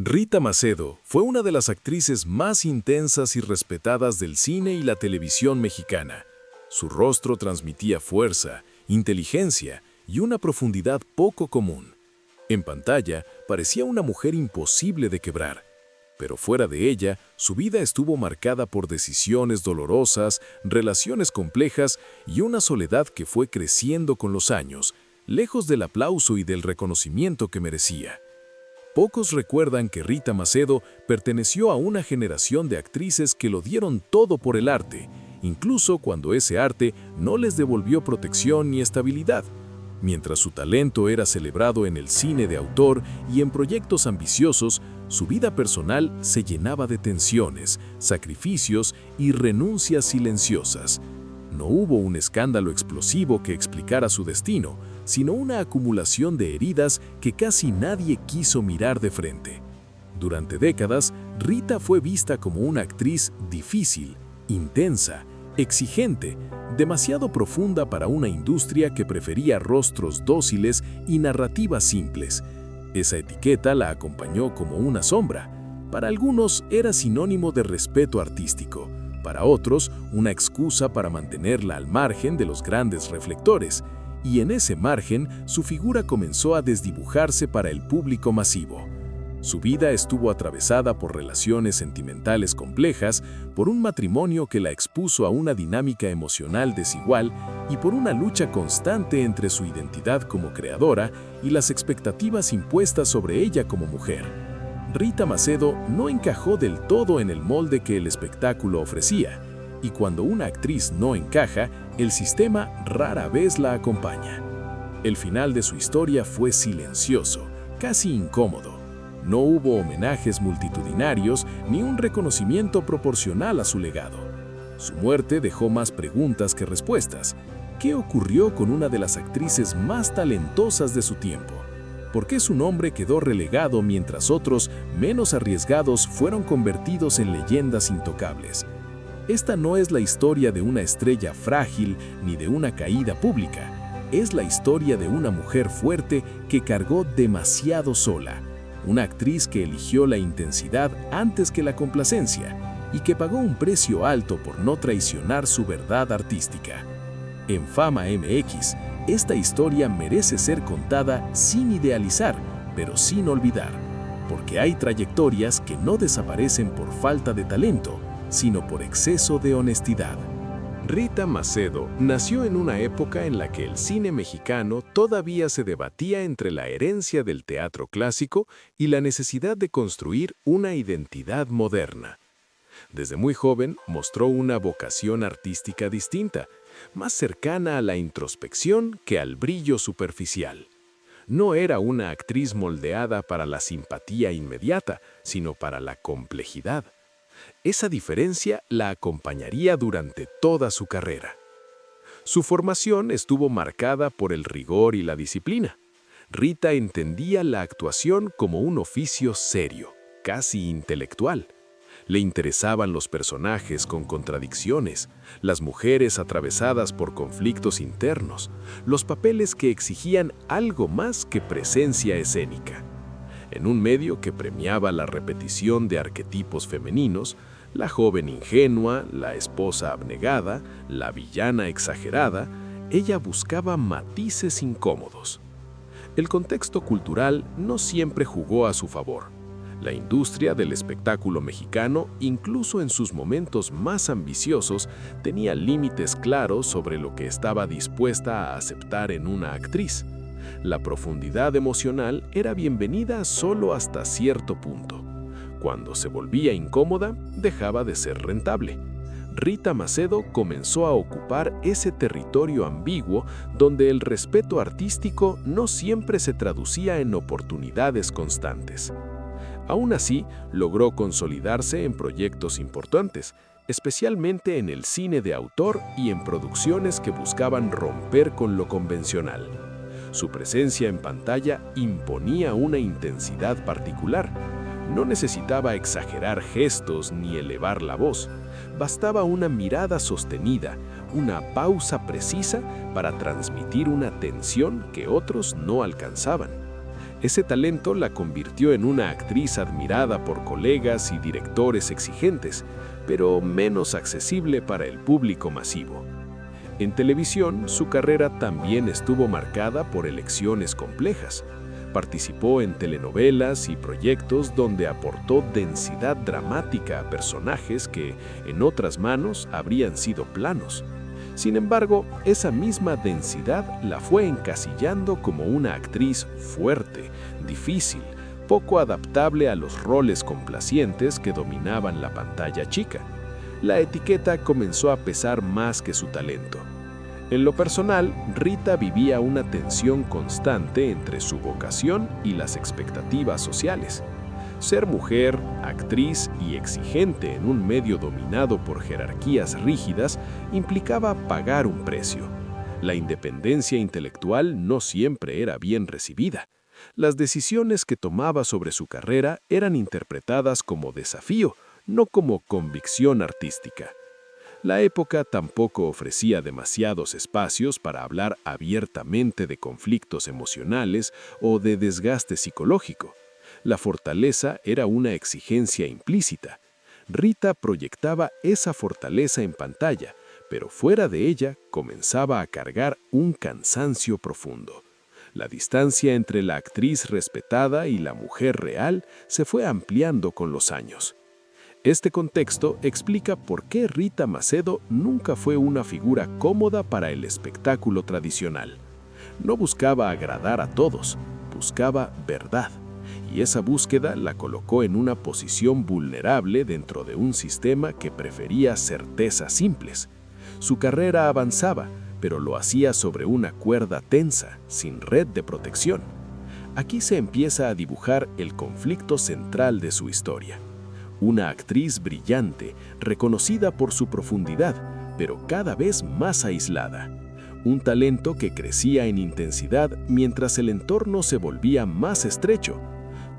Rita Macedo fue una de las actrices más intensas y respetadas del cine y la televisión mexicana. Su rostro transmitía fuerza, inteligencia y una profundidad poco común. En pantalla parecía una mujer imposible de quebrar, pero fuera de ella, su vida estuvo marcada por decisiones dolorosas, relaciones complejas y una soledad que fue creciendo con los años, lejos del aplauso y del reconocimiento que merecía. Pocos recuerdan que Rita Macedo perteneció a una generación de actrices que lo dieron todo por el arte, incluso cuando ese arte no les devolvió protección ni estabilidad. Mientras su talento era celebrado en el cine de autor y en proyectos ambiciosos, su vida personal se llenaba de tensiones, sacrificios y renuncias silenciosas. No hubo un escándalo explosivo que explicara su destino, sino una acumulación de heridas que casi nadie quiso mirar de frente. Durante décadas, Rita fue vista como una actriz difícil, intensa, exigente, demasiado profunda para una industria que prefería rostros dóciles y narrativas simples. Esa etiqueta la acompañó como una sombra. Para algunos era sinónimo de respeto artístico, para otros una excusa para mantenerla al margen de los grandes reflectores, y en ese margen su figura comenzó a desdibujarse para el público masivo. Su vida estuvo atravesada por relaciones sentimentales complejas, por un matrimonio que la expuso a una dinámica emocional desigual y por una lucha constante entre su identidad como creadora y las expectativas impuestas sobre ella como mujer. Rita Macedo no encajó del todo en el molde que el espectáculo ofrecía, y cuando una actriz no encaja, el sistema rara vez la acompaña. El final de su historia fue silencioso, casi incómodo. No hubo homenajes multitudinarios ni un reconocimiento proporcional a su legado. Su muerte dejó más preguntas que respuestas. ¿Qué ocurrió con una de las actrices más talentosas de su tiempo? ¿Por qué su nombre quedó relegado mientras otros, menos arriesgados, fueron convertidos en leyendas intocables? Esta no es la historia de una estrella frágil ni de una caída pública. Es la historia de una mujer fuerte que cargó demasiado sola. Una actriz que eligió la intensidad antes que la complacencia y que pagó un precio alto por no traicionar su verdad artística. En Fama MX, esta historia merece ser contada sin idealizar, pero sin olvidar, porque hay trayectorias que no desaparecen por falta de talento, sino por exceso de honestidad. Rita Macedo nació en una época en la que el cine mexicano todavía se debatía entre la herencia del teatro clásico y la necesidad de construir una identidad moderna. Desde muy joven mostró una vocación artística distinta, más cercana a la introspección que al brillo superficial. No era una actriz moldeada para la simpatía inmediata, sino para la complejidad. Esa diferencia la acompañaría durante toda su carrera. Su formación estuvo marcada por el rigor y la disciplina. Rita entendía la actuación como un oficio serio, casi intelectual. Le interesaban los personajes con contradicciones, las mujeres atravesadas por conflictos internos, los papeles que exigían algo más que presencia escénica. En un medio que premiaba la repetición de arquetipos femeninos, la joven ingenua, la esposa abnegada, la villana exagerada, ella buscaba matices incómodos. El contexto cultural no siempre jugó a su favor. La industria del espectáculo mexicano, incluso en sus momentos más ambiciosos, tenía límites claros sobre lo que estaba dispuesta a aceptar en una actriz. La profundidad emocional era bienvenida solo hasta cierto punto. Cuando se volvía incómoda, dejaba de ser rentable. Rita Macedo comenzó a ocupar ese territorio ambiguo donde el respeto artístico no siempre se traducía en oportunidades constantes. Aún así, logró consolidarse en proyectos importantes, especialmente en el cine de autor y en producciones que buscaban romper con lo convencional. Su presencia en pantalla imponía una intensidad particular. No necesitaba exagerar gestos ni elevar la voz. Bastaba una mirada sostenida, una pausa precisa para transmitir una tensión que otros no alcanzaban. Ese talento la convirtió en una actriz admirada por colegas y directores exigentes, pero menos accesible para el público masivo. En televisión, su carrera también estuvo marcada por elecciones complejas. Participó en telenovelas y proyectos donde aportó densidad dramática a personajes que, en otras manos, habrían sido planos. Sin embargo, esa misma densidad la fue encasillando como una actriz fuerte, difícil, poco adaptable a los roles complacientes que dominaban la pantalla chica. La etiqueta comenzó a pesar más que su talento. En lo personal, Rita vivía una tensión constante entre su vocación y las expectativas sociales. Ser mujer, actriz y exigente en un medio dominado por jerarquías rígidas implicaba pagar un precio. La independencia intelectual no siempre era bien recibida. Las decisiones que tomaba sobre su carrera eran interpretadas como desafío, no como convicción artística. La época tampoco ofrecía demasiados espacios para hablar abiertamente de conflictos emocionales o de desgaste psicológico. La fortaleza era una exigencia implícita. Rita proyectaba esa fortaleza en pantalla, pero fuera de ella comenzaba a cargar un cansancio profundo. La distancia entre la actriz respetada y la mujer real se fue ampliando con los años. Este contexto explica por qué Rita Macedo nunca fue una figura cómoda para el espectáculo tradicional. No buscaba agradar a todos, buscaba verdad. Y esa búsqueda la colocó en una posición vulnerable dentro de un sistema que prefería certezas simples. Su carrera avanzaba, pero lo hacía sobre una cuerda tensa, sin red de protección. Aquí se empieza a dibujar el conflicto central de su historia. Una actriz brillante, reconocida por su profundidad, pero cada vez más aislada. Un talento que crecía en intensidad mientras el entorno se volvía más estrecho.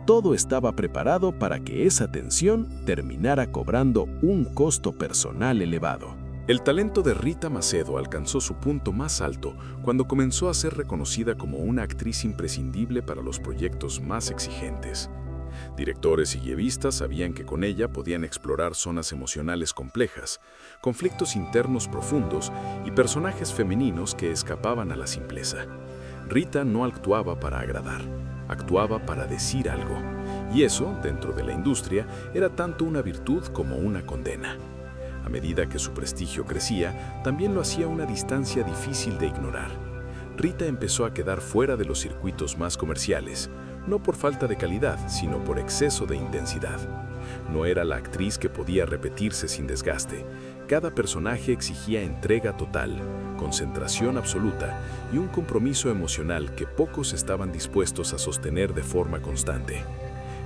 Todo estaba preparado para que esa tensión terminara cobrando un costo personal elevado. El talento de Rita Macedo alcanzó su punto más alto cuando comenzó a ser reconocida como una actriz imprescindible para los proyectos más exigentes. Directores y guionistas sabían que con ella podían explorar zonas emocionales complejas, conflictos internos profundos y personajes femeninos que escapaban a la simpleza. Rita no actuaba para agradar, actuaba para decir algo, y eso, dentro de la industria, era tanto una virtud como una condena. A medida que su prestigio crecía, también lo hacía una distancia difícil de ignorar. Rita empezó a quedar fuera de los circuitos más comerciales, no por falta de calidad, sino por exceso de intensidad. No era la actriz que podía repetirse sin desgaste. Cada personaje exigía entrega total, concentración absoluta y un compromiso emocional que pocos estaban dispuestos a sostener de forma constante.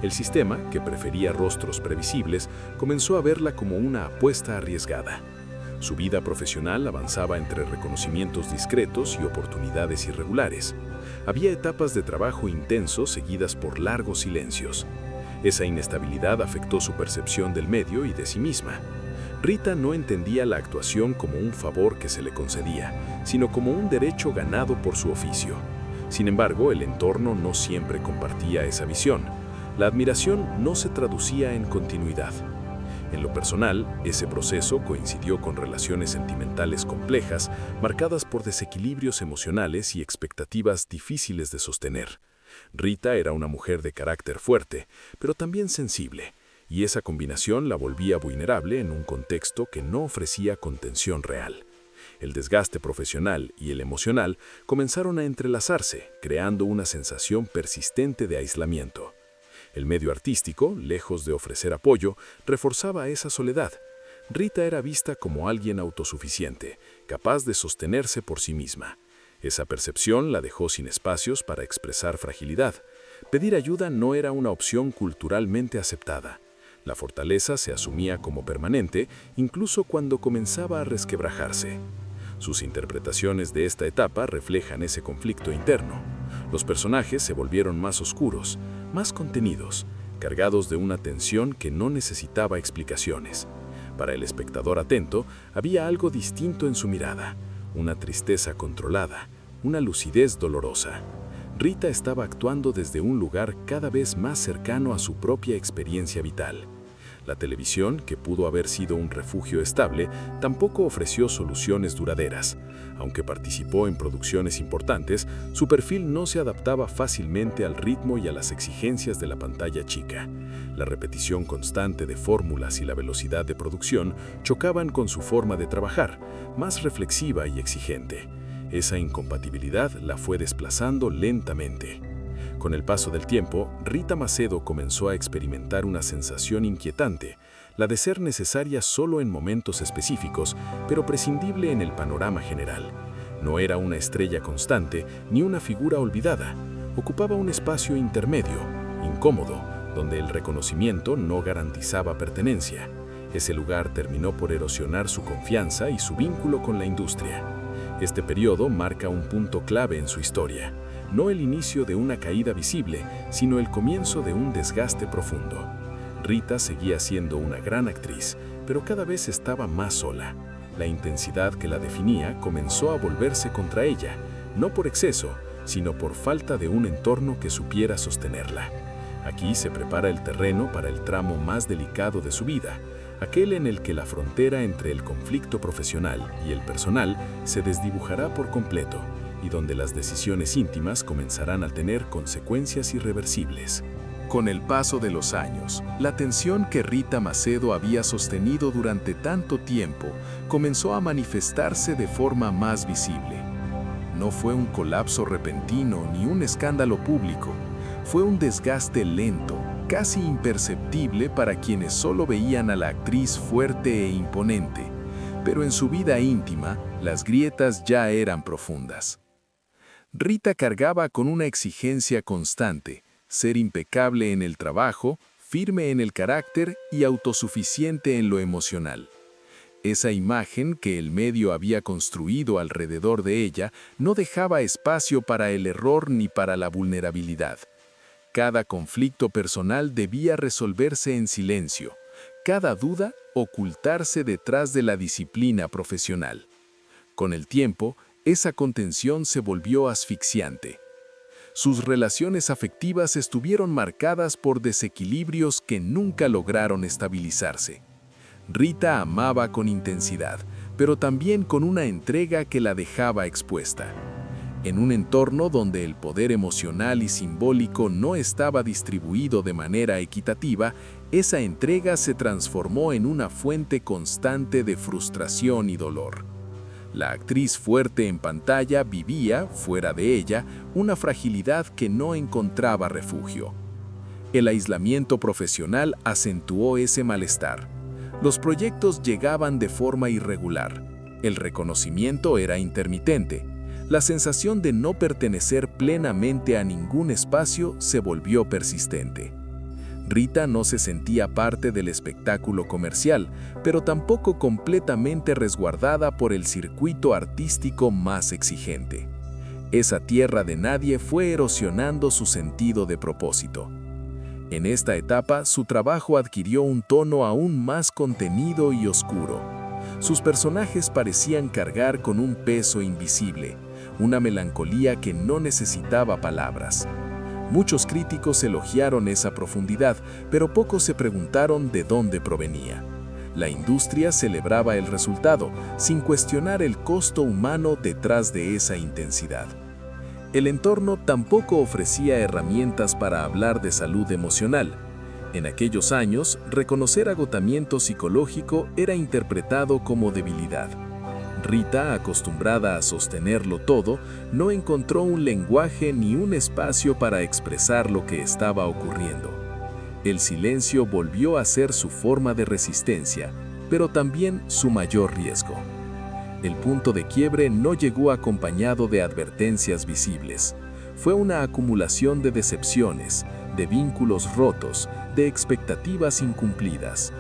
El sistema, que prefería rostros previsibles, comenzó a verla como una apuesta arriesgada. Su vida profesional avanzaba entre reconocimientos discretos y oportunidades irregulares. Había etapas de trabajo intenso seguidas por largos silencios. Esa inestabilidad afectó su percepción del medio y de sí misma. Rita no entendía la actuación como un favor que se le concedía, sino como un derecho ganado por su oficio. Sin embargo, el entorno no siempre compartía esa visión. La admiración no se traducía en continuidad. En lo personal, ese proceso coincidió con relaciones sentimentales complejas, marcadas por desequilibrios emocionales y expectativas difíciles de sostener. Rita era una mujer de carácter fuerte, pero también sensible, y esa combinación la volvía vulnerable en un contexto que no ofrecía contención real. El desgaste profesional y el emocional comenzaron a entrelazarse, creando una sensación persistente de aislamiento. El medio artístico, lejos de ofrecer apoyo, reforzaba esa soledad. Rita era vista como alguien autosuficiente, capaz de sostenerse por sí misma. Esa percepción la dejó sin espacios para expresar fragilidad. Pedir ayuda no era una opción culturalmente aceptada. La fortaleza se asumía como permanente, incluso cuando comenzaba a resquebrajarse. Sus interpretaciones de esta etapa reflejan ese conflicto interno. Los personajes se volvieron más oscuros, más contenidos, cargados de una tensión que no necesitaba explicaciones. Para el espectador atento, había algo distinto en su mirada, una tristeza controlada, una lucidez dolorosa. Rita estaba actuando desde un lugar cada vez más cercano a su propia experiencia vital. La televisión, que pudo haber sido un refugio estable, tampoco ofreció soluciones duraderas. Aunque participó en producciones importantes, su perfil no se adaptaba fácilmente al ritmo y a las exigencias de la pantalla chica. La repetición constante de fórmulas y la velocidad de producción chocaban con su forma de trabajar, más reflexiva y exigente. Esa incompatibilidad la fue desplazando lentamente. Con el paso del tiempo, Rita Macedo comenzó a experimentar una sensación inquietante, la de ser necesaria solo en momentos específicos, pero prescindible en el panorama general. No era una estrella constante ni una figura olvidada. Ocupaba un espacio intermedio, incómodo, donde el reconocimiento no garantizaba pertenencia. Ese lugar terminó por erosionar su confianza y su vínculo con la industria. Este periodo marca un punto clave en su historia. No el inicio de una caída visible, sino el comienzo de un desgaste profundo. Rita seguía siendo una gran actriz, pero cada vez estaba más sola. La intensidad que la definía comenzó a volverse contra ella, no por exceso, sino por falta de un entorno que supiera sostenerla. Aquí se prepara el terreno para el tramo más delicado de su vida, aquel en el que la frontera entre el conflicto profesional y el personal se desdibujará por completo, y donde las decisiones íntimas comenzarán a tener consecuencias irreversibles. Con el paso de los años, la tensión que Rita Macedo había sostenido durante tanto tiempo comenzó a manifestarse de forma más visible. No fue un colapso repentino ni un escándalo público, fue un desgaste lento, casi imperceptible para quienes solo veían a la actriz fuerte e imponente, pero en su vida íntima, las grietas ya eran profundas. Rita cargaba con una exigencia constante, ser impecable en el trabajo, firme en el carácter y autosuficiente en lo emocional. Esa imagen que el medio había construido alrededor de ella no dejaba espacio para el error ni para la vulnerabilidad. Cada conflicto personal debía resolverse en silencio, cada duda ocultarse detrás de la disciplina profesional. Con el tiempo, esa contención se volvió asfixiante. Sus relaciones afectivas estuvieron marcadas por desequilibrios que nunca lograron estabilizarse. Rita amaba con intensidad, pero también con una entrega que la dejaba expuesta. En un entorno donde el poder emocional y simbólico no estaba distribuido de manera equitativa, esa entrega se transformó en una fuente constante de frustración y dolor. La actriz fuerte en pantalla vivía, fuera de ella, una fragilidad que no encontraba refugio. El aislamiento profesional acentuó ese malestar. Los proyectos llegaban de forma irregular. El reconocimiento era intermitente. La sensación de no pertenecer plenamente a ningún espacio se volvió persistente. Rita no se sentía parte del espectáculo comercial, pero tampoco completamente resguardada por el circuito artístico más exigente. Esa tierra de nadie fue erosionando su sentido de propósito. En esta etapa, su trabajo adquirió un tono aún más contenido y oscuro. Sus personajes parecían cargar con un peso invisible, una melancolía que no necesitaba palabras. Muchos críticos elogiaron esa profundidad, pero pocos se preguntaron de dónde provenía. La industria celebraba el resultado, sin cuestionar el costo humano detrás de esa intensidad. El entorno tampoco ofrecía herramientas para hablar de salud emocional. En aquellos años, reconocer agotamiento psicológico era interpretado como debilidad. Rita, acostumbrada a sostenerlo todo, no encontró un lenguaje ni un espacio para expresar lo que estaba ocurriendo. El silencio volvió a ser su forma de resistencia, pero también su mayor riesgo. El punto de quiebre no llegó acompañado de advertencias visibles. Fue una acumulación de decepciones, de vínculos rotos, de expectativas incumplidas.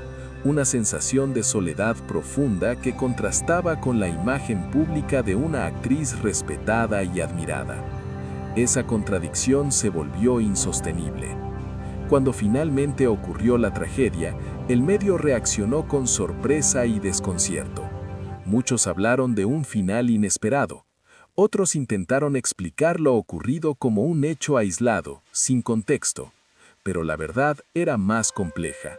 Una sensación de soledad profunda que contrastaba con la imagen pública de una actriz respetada y admirada. Esa contradicción se volvió insostenible. Cuando finalmente ocurrió la tragedia, el medio reaccionó con sorpresa y desconcierto. Muchos hablaron de un final inesperado. Otros intentaron explicar lo ocurrido como un hecho aislado, sin contexto, pero la verdad era más compleja.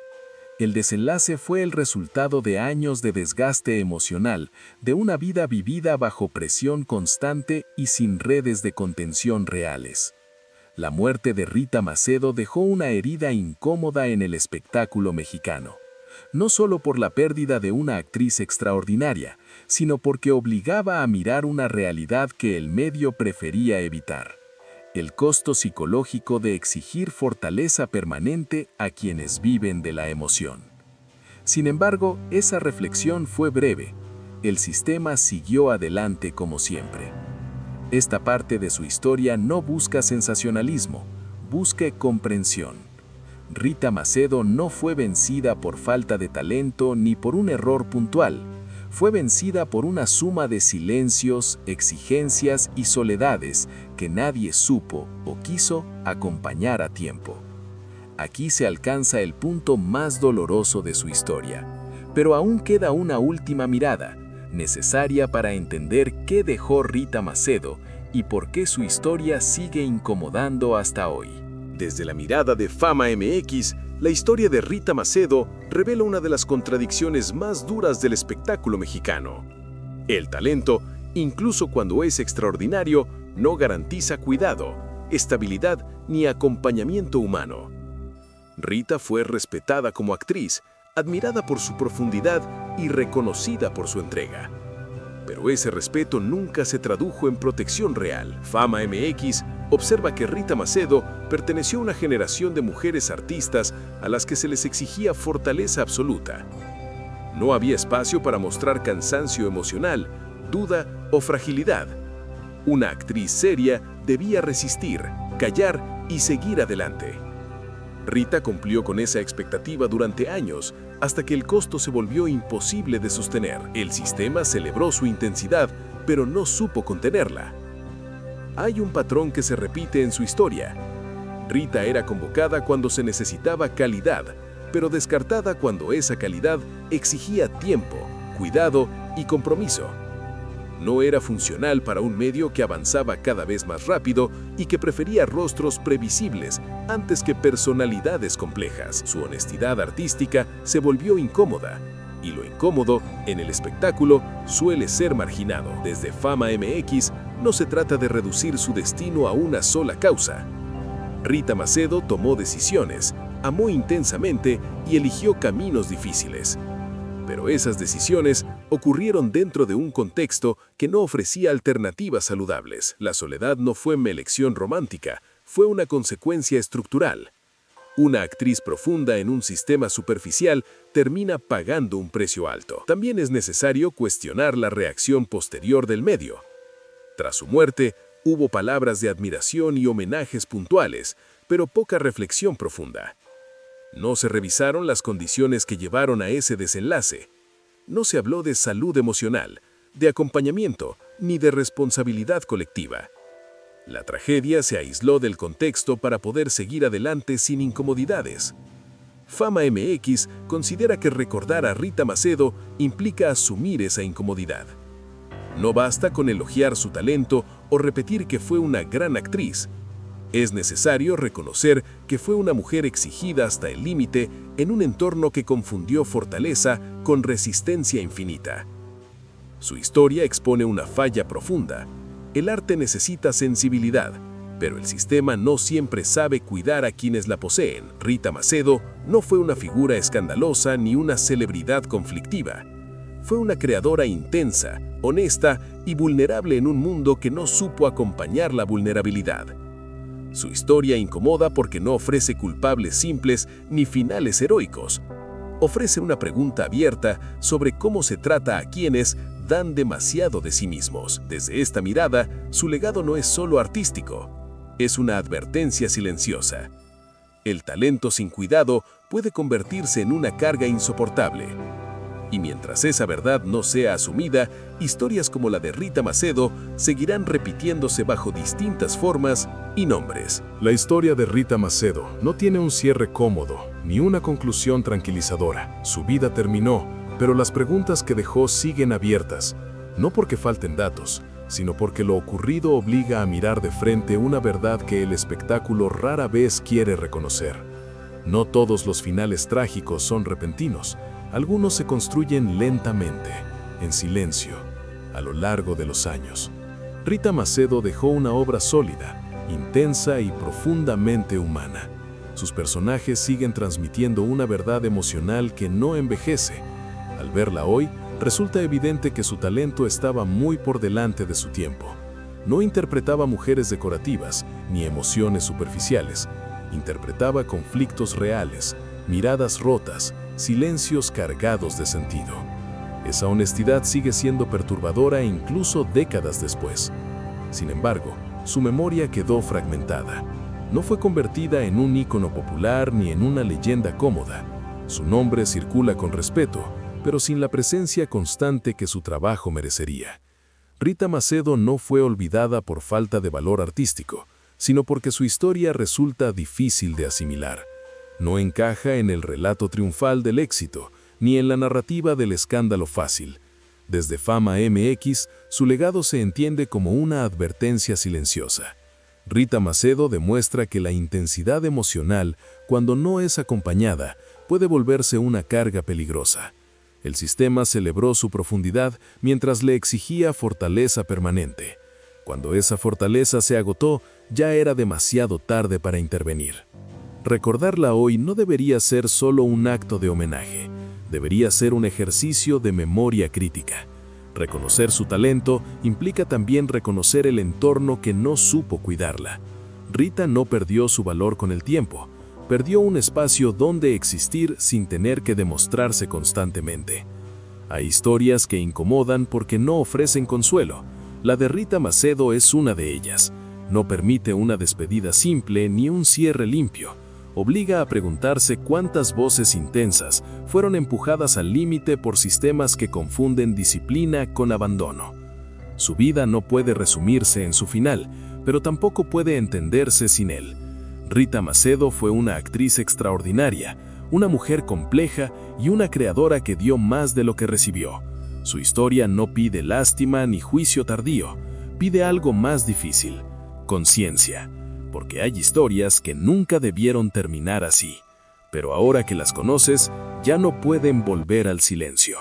El desenlace fue el resultado de años de desgaste emocional, de una vida vivida bajo presión constante y sin redes de contención reales. La muerte de Rita Macedo dejó una herida incómoda en el espectáculo mexicano, no solo por la pérdida de una actriz extraordinaria, sino porque obligaba a mirar una realidad que el medio prefería evitar: el costo psicológico de exigir fortaleza permanente a quienes viven de la emoción. Sin embargo, esa reflexión fue breve. El sistema siguió adelante como siempre. Esta parte de su historia no busca sensacionalismo, busca comprensión. Rita Macedo no fue vencida por falta de talento ni por un error puntual. Fue vencida por una suma de silencios, exigencias y soledades que nadie supo o quiso acompañar a tiempo. Aquí se alcanza el punto más doloroso de su historia, pero aún queda una última mirada, necesaria para entender qué dejó Rita Macedo y por qué su historia sigue incomodando hasta hoy. Desde la mirada de Fama MX, la historia de Rita Macedo revela una de las contradicciones más duras del espectáculo mexicano. El talento, incluso cuando es extraordinario, no garantiza cuidado, estabilidad ni acompañamiento humano. Rita fue respetada como actriz, admirada por su profundidad y reconocida por su entrega. Pero ese respeto nunca se tradujo en protección real. Fama MX observa que Rita Macedo perteneció a una generación de mujeres artistas a las que se les exigía fortaleza absoluta. No había espacio para mostrar cansancio emocional, duda o fragilidad. Una actriz seria debía resistir, callar y seguir adelante. Rita cumplió con esa expectativa durante años, hasta que el costo se volvió imposible de sostener. El sistema celebró su intensidad, pero no supo contenerla. Hay un patrón que se repite en su historia. Rita era convocada cuando se necesitaba calidad, pero descartada cuando esa calidad exigía tiempo, cuidado y compromiso. No era funcional para un medio que avanzaba cada vez más rápido y que prefería rostros previsibles antes que personalidades complejas. Su honestidad artística se volvió incómoda, y lo incómodo en el espectáculo suele ser marginado. Desde Fama MX no se trata de reducir su destino a una sola causa. Rita Macedo tomó decisiones, amó intensamente y eligió caminos difíciles. Pero esas decisiones ocurrieron dentro de un contexto que no ofrecía alternativas saludables. La soledad no fue una elección romántica, fue una consecuencia estructural. Una actriz profunda en un sistema superficial termina pagando un precio alto. También es necesario cuestionar la reacción posterior del medio. Tras su muerte, hubo palabras de admiración y homenajes puntuales, pero poca reflexión profunda. No se revisaron las condiciones que llevaron a ese desenlace. No se habló de salud emocional, de acompañamiento, ni de responsabilidad colectiva. La tragedia se aisló del contexto para poder seguir adelante sin incomodidades. Fama MX considera que recordar a Rita Macedo implica asumir esa incomodidad. No basta con elogiar su talento o repetir que fue una gran actriz. Es necesario reconocer que fue una mujer exigida hasta el límite en un entorno que confundió fortaleza con resistencia infinita. Su historia expone una falla profunda. El arte necesita sensibilidad, pero el sistema no siempre sabe cuidar a quienes la poseen. Rita Macedo no fue una figura escandalosa ni una celebridad conflictiva. Fue una creadora intensa, honesta y vulnerable en un mundo que no supo acompañar la vulnerabilidad. Su historia incomoda porque no ofrece culpables simples ni finales heroicos. Ofrece una pregunta abierta sobre cómo se trata a quienes dan demasiado de sí mismos. Desde esta mirada, su legado no es solo artístico, es una advertencia silenciosa. El talento sin cuidado puede convertirse en una carga insoportable. Y mientras esa verdad no sea asumida, historias como la de Rita Macedo seguirán repitiéndose bajo distintas formas y nombres. La historia de Rita Macedo no tiene un cierre cómodo, ni una conclusión tranquilizadora. Su vida terminó, pero las preguntas que dejó siguen abiertas, no porque falten datos, sino porque lo ocurrido obliga a mirar de frente una verdad que el espectáculo rara vez quiere reconocer. No todos los finales trágicos son repentinos, algunos se construyen lentamente, en silencio, a lo largo de los años. Rita Macedo dejó una obra sólida, intensa y profundamente humana. Sus personajes siguen transmitiendo una verdad emocional que no envejece. Al verla hoy, resulta evidente que su talento estaba muy por delante de su tiempo. No interpretaba mujeres decorativas ni emociones superficiales. Interpretaba conflictos reales, miradas rotas, silencios cargados de sentido. Esa honestidad sigue siendo perturbadora incluso décadas después. Sin embargo, su memoria quedó fragmentada. No fue convertida en un ícono popular ni en una leyenda cómoda. Su nombre circula con respeto, pero sin la presencia constante que su trabajo merecería. Rita Macedo no fue olvidada por falta de valor artístico, sino porque su historia resulta difícil de asimilar. No encaja en el relato triunfal del éxito, ni en la narrativa del escándalo fácil. Desde Fama MX, su legado se entiende como una advertencia silenciosa. Rita Macedo demuestra que la intensidad emocional, cuando no es acompañada, puede volverse una carga peligrosa. El sistema celebró su profundidad mientras le exigía fortaleza permanente. Cuando esa fortaleza se agotó, ya era demasiado tarde para intervenir. Recordarla hoy no debería ser solo un acto de homenaje, debería ser un ejercicio de memoria crítica. Reconocer su talento implica también reconocer el entorno que no supo cuidarla. Rita no perdió su valor con el tiempo, perdió un espacio donde existir sin tener que demostrarse constantemente. Hay historias que incomodan porque no ofrecen consuelo. La de Rita Macedo es una de ellas. No permite una despedida simple ni un cierre limpio. Obliga a preguntarse cuántas voces intensas fueron empujadas al límite por sistemas que confunden disciplina con abandono. Su vida no puede resumirse en su final, pero tampoco puede entenderse sin él. Rita Macedo fue una actriz extraordinaria, una mujer compleja y una creadora que dio más de lo que recibió. Su historia no pide lástima ni juicio tardío, pide algo más difícil: conciencia. Porque hay historias que nunca debieron terminar así, pero ahora que las conoces, ya no pueden volver al silencio.